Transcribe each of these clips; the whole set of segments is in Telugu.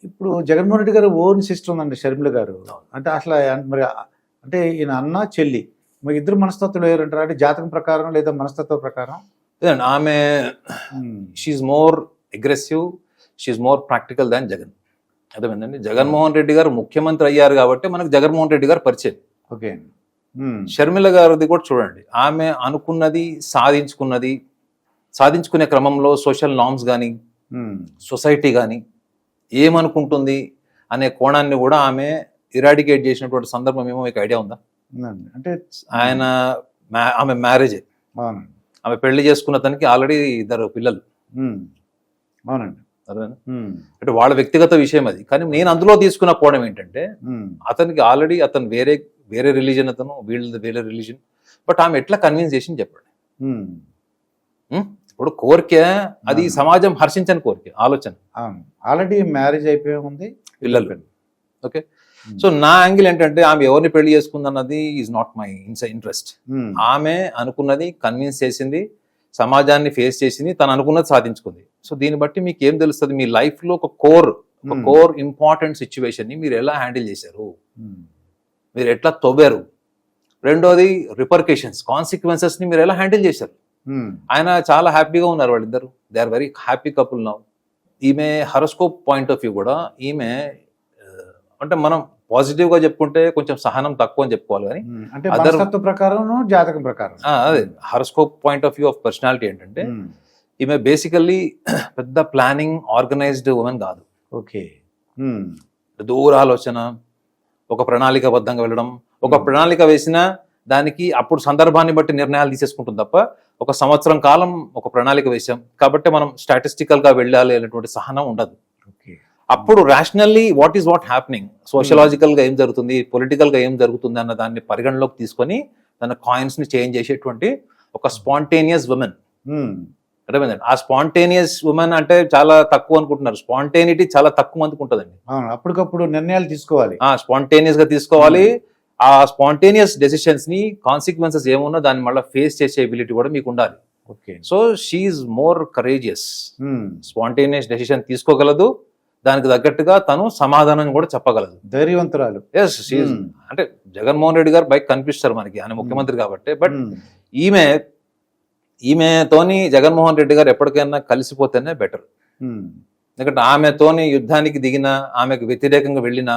ఇప్పుడు జగన్మోహన్ రెడ్డి గారు ఓన్ సిస్టర్ ఉందండి షర్మిల గారు. అంటే అసలు మరి అంటే ఈయన అన్న చెల్లి మరి ఇద్దరు మనస్తత్వాలు వేరంటారా? అంటే జాతకం ప్రకారం లేదా మనస్తత్వ ప్రకారం? లేదండి, ఆమె she's more aggressive, she's more practical than Jagan. అర్థమైందండి. జగన్మోహన్ రెడ్డి గారు ముఖ్యమంత్రి అయ్యారు కాబట్టి మనకు జగన్మోహన్ రెడ్డి గారు పరిచయం. ఓకే. షర్మిల గారిది కూడా చూడండి, ఆమె అనుకున్నది సాధించుకునే క్రమంలో సోషల్ నార్మ్స్ కానీ సొసైటీ కానీ ఏమనుకుంటుంది అనే కోణాన్ని కూడా ఆమె ఇరాడికేట్ చేసినటువంటి సందర్భం ఏమో మీకు ఐడియా ఉందా? అంటే ఆమె మ్యారేజ్, ఆమె పెళ్లి చేసుకున్న తనకి ఆల్రెడీ 2 పిల్లలు. అవునండి. అంటే వాళ్ళ వ్యక్తిగత విషయం అది. కానీ నేను అందులో తీసుకున్న కోణం ఏంటంటే, అతనికి ఆల్రెడీ అతను వేరే రిలీజన్, అతను వీళ్ళది వేరే రిలీజన్. బట్ ఆమె ఎట్లా కన్విన్స్ చేసింది చెప్పండి. ఇప్పుడు కోరిక అది సమాజం హర్షించని కోరిక, ఆలోచన. ఆల్రెడీ మ్యారేజ్ అయిపోయి ఉంది, పిల్లలు. ఓకే. సో నా యాంగిల్ ఏంటంటే, ఆమె ఎవరిని పెళ్లి చేసుకుందన్నది ఈజ్ నాట్ మై ఇంట్రెస్ట్. ఆమె అనుకున్నది కన్విన్స్ చేసింది, సమాజాన్ని ఫేస్ చేసింది, తను అనుకున్నది సాధించుకుంది. సో దీన్ని బట్టి మీకు ఏం తెలుస్తుంది, మీ లైఫ్ లో ఒక కోర్ ఇంపార్టెంట్ సిచ్యువేషన్ ని మీరు ఎలా హ్యాండిల్ చేశారు, మీరు ఎట్లా తవ్వారు. రెండోది రిపర్కేషన్స్, కాన్సిక్వెన్సెస్ ని మీరు ఎలా హ్యాండిల్ చేశారు. ఆయన చాలా హ్యాపీగా ఉన్నారు వాళ్ళిద్దరు. They are very happy couple now. ఈమె హరోస్కోప్ పాయింట్ ఆఫ్ వ్యూ కూడా ఈమె అంటే మనం పాజిటివ్ గా చెప్పుకుంటే కొంచెం సహనం తక్కువ అని చెప్పుకోవాలి. కానీ అంటే మనస్తత్వ ప్రకారం, జాతకం ప్రకారం అదే horoscope point of view of personality ఏంటంటే, ఈమె బేసికల్లీ పెద్ద ప్లానింగ్ ఆర్గనైజ్డ్ ఉమెన్ కాదు. ఓకే. దూర ఆలోచన, ఒక ప్రణాళికబద్ధంగా వెళ్ళడం, ఒక ప్రణాళిక వేసిన దానికి అప్పుడు సందర్భాన్ని బట్టి నిర్ణయాలు తీసేసుకుంటుంది తప్ప, ఒక సంవత్సరం కాలం ఒక ప్రణాళిక వేసాం కాబట్టి మనం స్టాటిస్టికల్ గా వెళ్ళాలి అనేటువంటి సహనం ఉండదు. అప్పుడు రేషనల్లీ వాట్ హ్యాపెనింగ్, సోషలాజికల్ గా ఏం జరుగుతుంది, పొలిటికల్ గా ఏం జరుగుతుంది అన్న దాన్ని పరిగణలోకి తీసుకొని తన కాయిన్స్ ని చేంజ్ చేసేటువంటి ఒక స్పాంటేనియస్ ఉమెన్. అర్థమైందండి. ఆ స్పాంటేనియస్ ఉమెన్ అంటే చాలా తక్కువ అనుకుంటున్నారు. స్పాంటేనిటీ చాలా తక్కువ మందికి ఉంటుందండి. అప్పటికప్పుడు నిర్ణయాలు తీసుకోవాలి, స్పాంటేనియస్ గా తీసుకోవాలి. ఆ స్పాంటేనియస్ డెసిషన్స్ ని కాన్సిక్వెన్సెస్ ఏమున్నా దాన్ని మళ్ళీ ఫేస్ చేసే ఎబిలిటీ కూడా మీకు ఉండాలి. So she more courageous. Spontaneous decision తీసుకోగలదు, దానికి తగ్గట్టుగా తను సమాధానం కూడా చెప్పగలదు, ధైర్యవంతురాలు. Yes, she. అంటే జగన్మోహన్ రెడ్డి గారు బైక్ కనిపిస్తారు మనకి, ఆయన ముఖ్యమంత్రి కాబట్టి. బట్ ఈమెతోని జగన్మోహన్ రెడ్డి గారు ఎప్పటికైనా కలిసిపోతేనే బెటర్. ఎందుకంటే ఆమెతోని యుద్ధానికి దిగిన, ఆమెకు వ్యతిరేకంగా వెళ్ళిన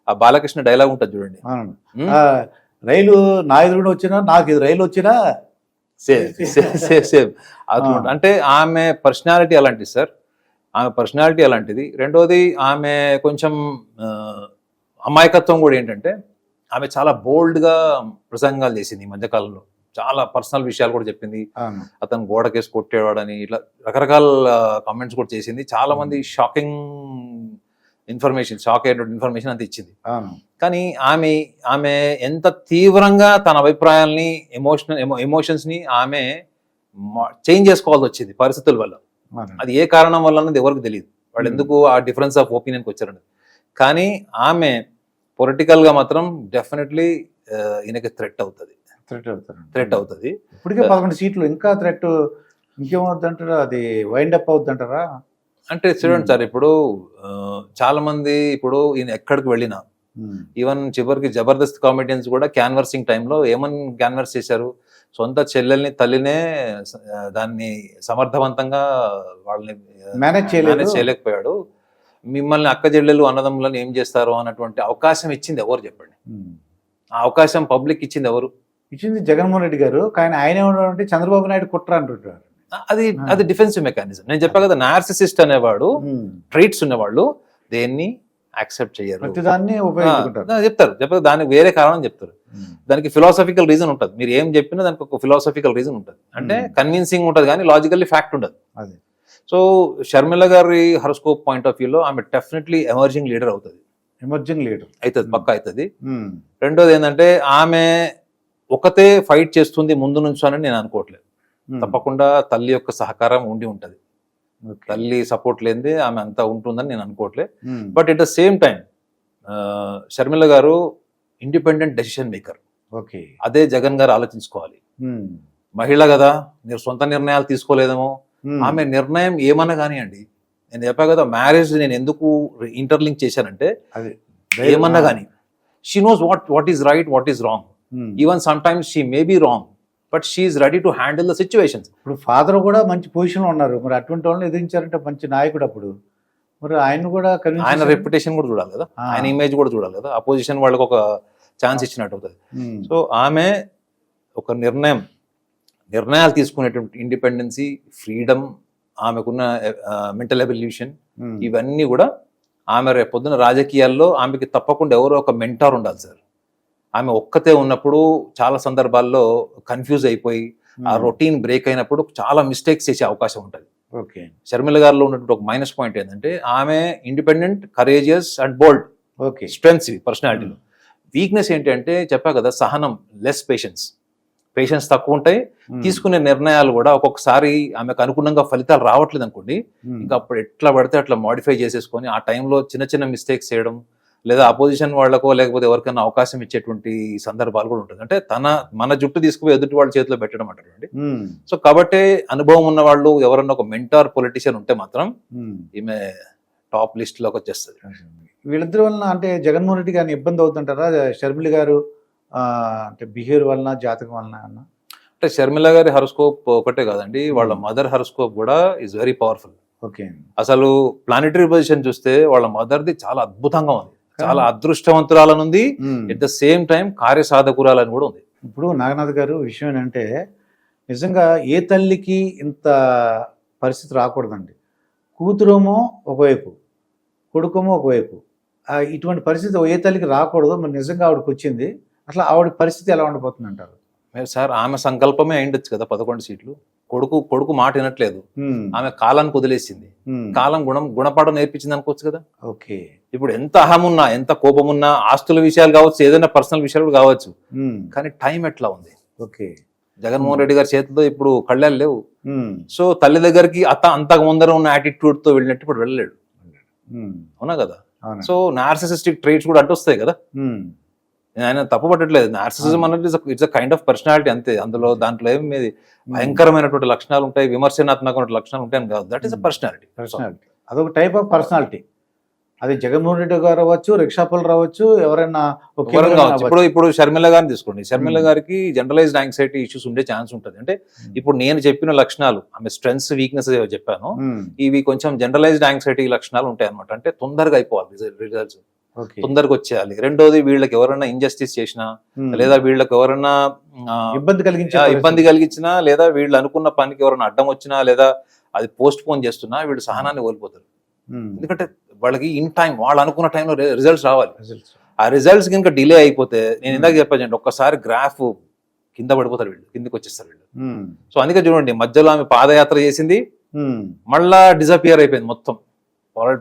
ఆ బాలకృష్ణ డైలాగ్ ఉంటుంది చూడండి, రైలు నా ఎదురుగా వచ్చినా, నాకు రైలు వచ్చినా సేమ్. అంటే ఆమె పర్సనాలిటీ అలాంటిది సార్, ఆమె పర్సనాలిటీ అలాంటిది. రెండోది ఆమె కొంచెం అమాయకత్వం కూడా ఏంటంటే, ఆమె చాలా బోల్డ్గా ప్రసంగాలు చేసింది ఈ మధ్యకాలంలో. చాలా పర్సనల్ విషయాలు కూడా చెప్పింది. అతను గోడకేసి కొట్టేవాడని ఇట్లా రకరకాల కామెంట్స్ కూడా చేసింది. చాలా మంది షాకింగ్ ఇన్ఫర్మేషన్, షాక్ అయ్యేటువంటి ఇన్ఫర్మేషన్ అంత ఇచ్చింది. కానీ ఆమె ఎంత తీవ్రంగా తన అభిప్రాయాల్ని, ఎమోషన్స్ ని ఆమె చేంజ్ చేసుకోవాల్సి వచ్చింది పరిస్థితుల వల్ల. అది ఏ కారణం వల్ల అన్నది ఎవరికి తెలియదు, వాళ్ళు ఎందుకు ఆ డిఫరెన్స్ ఆఫ్ ఒపీనియన్కి వచ్చారన్నది. కానీ ఆమె పొలిటికల్ గా మాత్రం డెఫినెట్లీ ఈయనకి థ్రెట్ అవుతుంది. ఇప్పటికే 11 సీట్లు, ఇంకా థ్రెట్ ఇంకేమవుద్దంటారా? అది వైండ్ అప్ అవుద్దంటారా? అంటే చూడండి సార్, ఇప్పుడు చాలా మంది ఇప్పుడు ఈయన ఎక్కడికి వెళ్ళినా, ఈవెన్ చివరికి జబర్దస్త్ కామెడియన్స్ కూడా క్యాన్వర్సింగ్ టైంలో ఏమని క్యాన్వర్స్ చేశారు, సొంత చెల్లెల్ని, తల్లినే దాన్ని సమర్థవంతంగా వాళ్ళని మేనేజ్ చేయలేకపోయాడు, మిమ్మల్ని అక్క చెల్లెలు అన్నదమ్ములను ఏం చేస్తారు అన్నటువంటి అవకాశం ఇచ్చింది ఎవరు చెప్పండి? ఆ అవకాశం పబ్లిక్ ఇచ్చింది ఎవరు? ఇచ్చింది జగన్మోహన్ రెడ్డి గారు. కానీ ఆయన ఏమంటారంటే చంద్రబాబు నాయుడు కుట్ర అంటుంటారు. అది డిఫెన్సివ్ మెకానిజం. నేను చెప్పా కదా, నార్సిసిస్ట్ అనేవాడు, ట్రైట్స్ ఉన్నవాళ్ళు దేన్ని యాక్సెప్ట్ చేయరు, చెప్తారు. దానికి వేరే కారణం చెప్తారు, దానికి ఫిలాసఫికల్ రీజన్ ఉంటుంది. మీరు ఏం చెప్పినా దానికి ఒక ఫిలాసఫికల్ రీజన్ ఉంటుంది. అంటే కన్విన్సింగ్ ఉంటుంది కానీ లాజికల్లీ ఫ్యాక్ట్ ఉండదు. సో షర్మిల గారి హరోస్కోప్ పాయింట్ ఆఫ్ వ్యూలో ఆమె డెఫినెట్లీ ఎమర్జింగ్ లీడర్ అవుతుంది. అవుతుంది, పక్కా అవుతుంది. రెండోది ఏంటంటే, ఆమె ఒకతే ఫైట్ చేస్తుంది ముందు నుంచి అని నేను అనుకోవట్లేదు. తప్పకుండా తల్లి యొక్క సహకారం ఉండి ఉంటది. తల్లి సపోర్ట్ లేనిదే ఆమె అంతా ఉంటుందని నేను అనుకోవట్లేదు. But at the same time Sharmila గారు ఇండిపెండెంట్ డెసిషన్ మేకర్. అదే జగన్ గారు ఆలోచించుకోవాలి. మహిళ కదా, మీరు సొంత నిర్ణయాలు తీసుకోలేదేమో. ఆమె నిర్ణయం ఏమన్నా కానివ్వండి, నేను చెప్పా కదా, మ్యారేజ్ నేను ఎందుకు ఇంటర్లింక్ చేశానంటే అది ఏమన్నా కానీ she knows what is right, what is wrong. Even sometimes she may be wrong, but she is ready to handle the situations. ఇప్పుడు ఫాదర్ కూడా మంచి పొజిషన్ లో ఉన్నారు, మరి అటువంటి వాళ్ళని ఎదిరించారంటే మంచి నాయకుడు. అప్పుడు మరి ఆయన కూడా ఆయన రెప్యుటేషన్ కూడా చూడాలి కదా, ఆయన ఇమేజ్ కూడా చూడాలి కదా. అపోజిషన్ వాళ్ళకి ఒక ఛాన్స్ ఇచ్చినట్టు అవుతుంది. సో ఆమె ఒక నిర్ణయాలు తీసుకునేటువంటి ఇండిపెండెన్సీ, ఫ్రీడమ్, ఆమెకున్న మెంటల్ ఎవల్యూషన్, ఇవన్నీ కూడా ఆమె రేపు పొద్దున రాజకీయాల్లో ఆమెకి తప్పకుండా ఎవరో ఒక మెంటార్ ఉండాలి సార్. ఆమె ఒక్కతే ఉన్నప్పుడు చాలా సందర్భాల్లో కన్ఫ్యూజ్ అయిపోయి ఆ రొటీన్ బ్రేక్ అయినప్పుడు చాలా మిస్టేక్స్ చేసే అవకాశం ఉంటుంది. ఓకే, షర్మిల గారిలో ఉన్నటువంటి ఒక మైనస్ పాయింట్ ఏంటంటే ఆమె independent, courageous and bold. Okay, strengths పర్సనాలిటీలో. వీక్నెస్ ఏంటంటే చెప్పా కదా, సహనం, లెస్ పేషెన్స్ తక్కువ ఉంటాయి. తీసుకునే నిర్ణయాలు కూడా ఒక్కొక్కసారి ఆమెకు అనుగుణంగా ఫలితాలు రావట్లేదు అనుకోండి, ఇంకా అప్పుడు ఎట్లా పడితే అట్లా మాడిఫై చేసేసుకొని ఆ టైంలో చిన్న మిస్టేక్స్ చేయడం, లేదా అపోజిషన్ వాళ్ళకో లేకపోతే ఎవరికైనా అవకాశం ఇచ్చేటువంటి సందర్భాలు కూడా ఉంటుంది. అంటే మన జుట్టు తీసుకుపోయి ఎదుటి వాళ్ళ చేతిలో పెట్టడం అంటారండి. సో కాబట్టి అనుభవం ఉన్న వాళ్ళు ఎవరన్నా ఒక మెంటార్ పొలిటీషియన్ ఉంటే మాత్రం ఈమె టాప్ లిస్ట్ లోకి వచ్చేస్తుంది. వీళ్ళిద్దరి వలన అంటే జగన్మోహన్ రెడ్డి గారిని ఇబ్బంది అవుతుంటారా షర్మిల గారు అంటే బిహేవియర్ వలన, జాతకం వలన? అంటే షర్మిల గారి హరోస్కోప్ ఒకటే కాదండి, వాళ్ళ మదర్ హరోస్కోప్ కూడా ఈజ్ వెరీ పవర్ఫుల్. ఓకే, అసలు ప్లానెటరీ పొజిషన్ చూస్తే వాళ్ళ మదర్ది చాలా అద్భుతంగా ఉంది, చాలా అదృష్టవంతురాలని ఉంది, ఎట్ ద సేమ్ టైం కార్యసాధకురాలని కూడా ఉంది. ఇప్పుడు నాగనాథ్ గారు విషయం ఏంటంటే నిజంగా ఏ తల్లికి ఇంత పరిస్థితి రాకూడదండి. కూతురేమో ఒకవైపు, కొడుకేమో ఒకవైపు, ఇటువంటి పరిస్థితి ఏ తల్లికి రాకూడదు. మరి నిజంగా ఆవిడకి వచ్చింది. అట్లా ఆవిడ పరిస్థితి ఎలా ఉండిపోతుంది అంటారు? సార్ ఆమె సంకల్పమే అయిండొచ్చు కదా 11 సీట్లు. కొడుకు మాట వినట్లేదు, ఆమె కాలానికి వదిలేసింది. కాలం గుణపాఠం నేర్పించింది అనుకోవచ్చు కదా. ఓకే, ఇప్పుడు ఎంత అహం ఉన్నా, ఎంత కోపం ఉన్నా, ఆస్తుల విషయాలు కావచ్చు, ఏదైనా పర్సనల్ విషయాలు కూడా కావచ్చు, కానీ టైం ఎట్లా ఉంది? ఓకే, జగన్మోహన్ రెడ్డి గారి చేతిలో ఇప్పుడు కళ్ళాలు లేవు. సో తల్లి దగ్గరికి అంతకు ముందర ఉన్న యాటిట్యూడ్ తో వెళ్ళినట్టు ఇప్పుడు వెళ్ళలేడు. అవునా కదా? సో నార్సిసిస్టిక్ ట్రేట్స్ కూడా అంటూ వస్తాయి కదా. ఆయన తప్పు పట్టట్లేదు. నార్సిసిజం అనేది it's a kind of personality అంతే. దాంట్లో ఏమి భయంకరమైనటువంటి లక్షణాలు ఉంటాయి, విమర్శనాత్మకమైన లక్షణాలు ఉంటాయి అని కాదు. That is a personality. అదొక టైప్ ఆఫ్ పర్సనాలిటీ. అది జగన్మోహన్ రెడ్డి గారు రావచ్చు, రిక్షాపులు రావచ్చు, ఎవరైనా కావచ్చు. ఇప్పుడు షర్మిల గారిని తీసుకోండి. షర్మిల గారికి జనరలైజ్డ్ యాంగ్జైటీ ఇష్యూస్ ఉండే ఛాన్స్ ఉంటుంది. అంటే ఇప్పుడు నేను చెప్పిన లక్షణాలు, ఆమె స్ట్రెంగ్స్, వీక్నెస్ చెప్పాను, ఇవి కొంచెం జనరలైజ్డ్ యాంగ్జైటీ లక్షణాలు ఉంటాయి అనమాట. అంటే తొందరగా అయిపోవాలి రిజల్ట్స్, తొందరగా వచ్చేయాలి. రెండోది, వీళ్ళకి ఎవరైనా ఇంజస్టిస్ చేసినా, లేదా వీళ్ళకి ఎవరైనా ఇబ్బంది కలిగించినా, లేదా వీళ్ళు అనుకున్న పనికి ఎవరైనా అడ్డం వచ్చినా, లేదా అది పోస్ట్ పోన్ చేస్తున్నా, వీళ్ళు సహనాన్ని కోల్పోతారు. ఎందుకంటే వాళ్ళకి ఇన్ టైం, వాళ్ళు అనుకున్న టైంలో రిజల్ట్స్ రావాలి. ఆ రిజల్ట్స్ కనుక డిలే అయిపోతే, నేను ఇందాక చెప్పాను, ఒక్కసారి గ్రాఫ్ కింద పడిపోతారు, వీళ్ళు కిందకి వచ్చేస్తారు వీళ్ళు. సో అందుకే చూడండి, మధ్యలో ఆమె పాదయాత్ర చేసింది, మళ్ళా డిజపియర్ అయిపోయింది మొత్తం.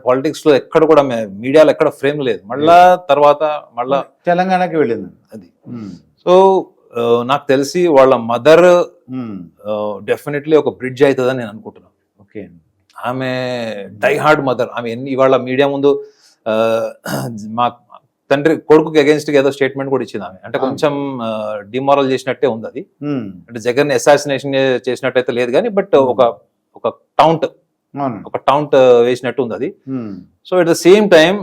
పాలిటిక్స్ లో ఎక్కడ కూడా, మీడియాలో ఎక్కడ ఫ్రేమ్ లేదు. మళ్ళా తర్వాత మళ్ళా తెలంగాణకి వెళ్ళింది అది. సో నాకు తెలిసి వాళ్ళ మదర్ డెఫినెట్లీ ఒక బ్రిడ్జ్ అవుతుందని నేను అనుకుంటున్నాను. ఓకే, ఆమె డై హార్డ్ మదర్. ఆమె ఇవాళ మీడియా ముందు మా తండ్రి కొడుకుకి అగేన్స్ట్ గా ఏదో స్టేట్మెంట్ కూడా ఇచ్చింది ఆమె. అంటే కొంచెం డిమారల్ చేసినట్టే ఉంది అది. అంటే జగన్ అసాసినేషన్ చేసినట్టయితే లేదు కానీ, బట్ ఒక టౌంట్ వేసినట్టు ఉంది అది. So at the same time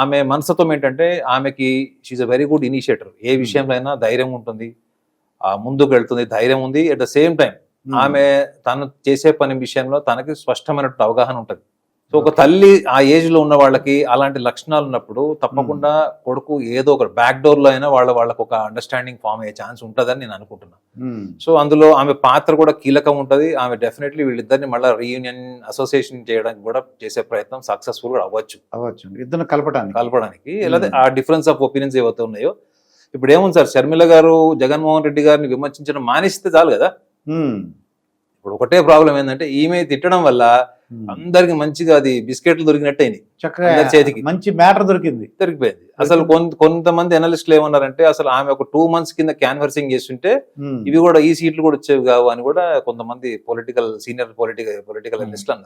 ఆమె మనస్తత్వం ఏంటంటే, ఆమెకి she a very good initiator. ఏ విషయంలో అయినా ధైర్యం ఉంటుంది, ముందుకు వెళ్తుంది, ధైర్యం ఉంది. ఎట్ ద సేమ్ టైం ఆమె తను చేసే పని విషయంలో తనకి స్పష్టమైనటువంటి అవగాహన ఉంటుంది. సో ఒక తల్లి ఆ ఏజ్ లో ఉన్న వాళ్ళకి అలాంటి లక్షణాలు ఉన్నప్పుడు తప్పకుండా కొడుకు ఏదో ఒక బ్యాక్ డోర్ లో అయినా వాళ్ళకు ఒక అండర్స్టాండింగ్ ఫామ్ అయ్యే ఛాన్స్ ఉంటుందని నేను అనుకుంటున్నాను. సో అందులో ఆమె పాత్ర కూడా కీలకం ఉంటుంది. ఆమె డెఫినెట్లీ వీళ్ళిద్దరిని మళ్ళీ రీయూనియన్, అసోసియేషన్ చేయడానికి కూడా చేసే ప్రయత్నం సక్సెస్ఫుల్ కూడా అవ్వచ్చు, ఇద్దరు కలపడానికి. లేదా ఆ డిఫరెన్స్ ఆఫ్ ఒపీనియన్స్ ఏవైతే ఉన్నాయో. ఇప్పుడు ఏముంది సార్, షర్మిల గారు జగన్మోహన్ రెడ్డి గారిని విమర్శించడం మానేస్తే చాలు కదా. ఇప్పుడు ఒకటే ప్రాబ్లం ఏంటంటే, ఈమె తిట్టడం వల్ల అందరికి మంచిగా అది బిస్కెట్లు దొరికినట్టు అయినాయి, చక్కగా చేతికి మంచి మ్యాటర్ దొరికిపోయింది. అసలు కొంతమంది అనలిస్టులు ఏమన్నారంటే, అసలు ఆమె ఒక 2 months కింద క్యాన్వర్సింగ్ చేస్తుంటే ఇవి కూడా ఈ సీట్లు కూడా వచ్చేవి కావు అని కూడా కొంతమంది సీనియర్ పొలిటికల్ అనలిస్టులు అన్నారు.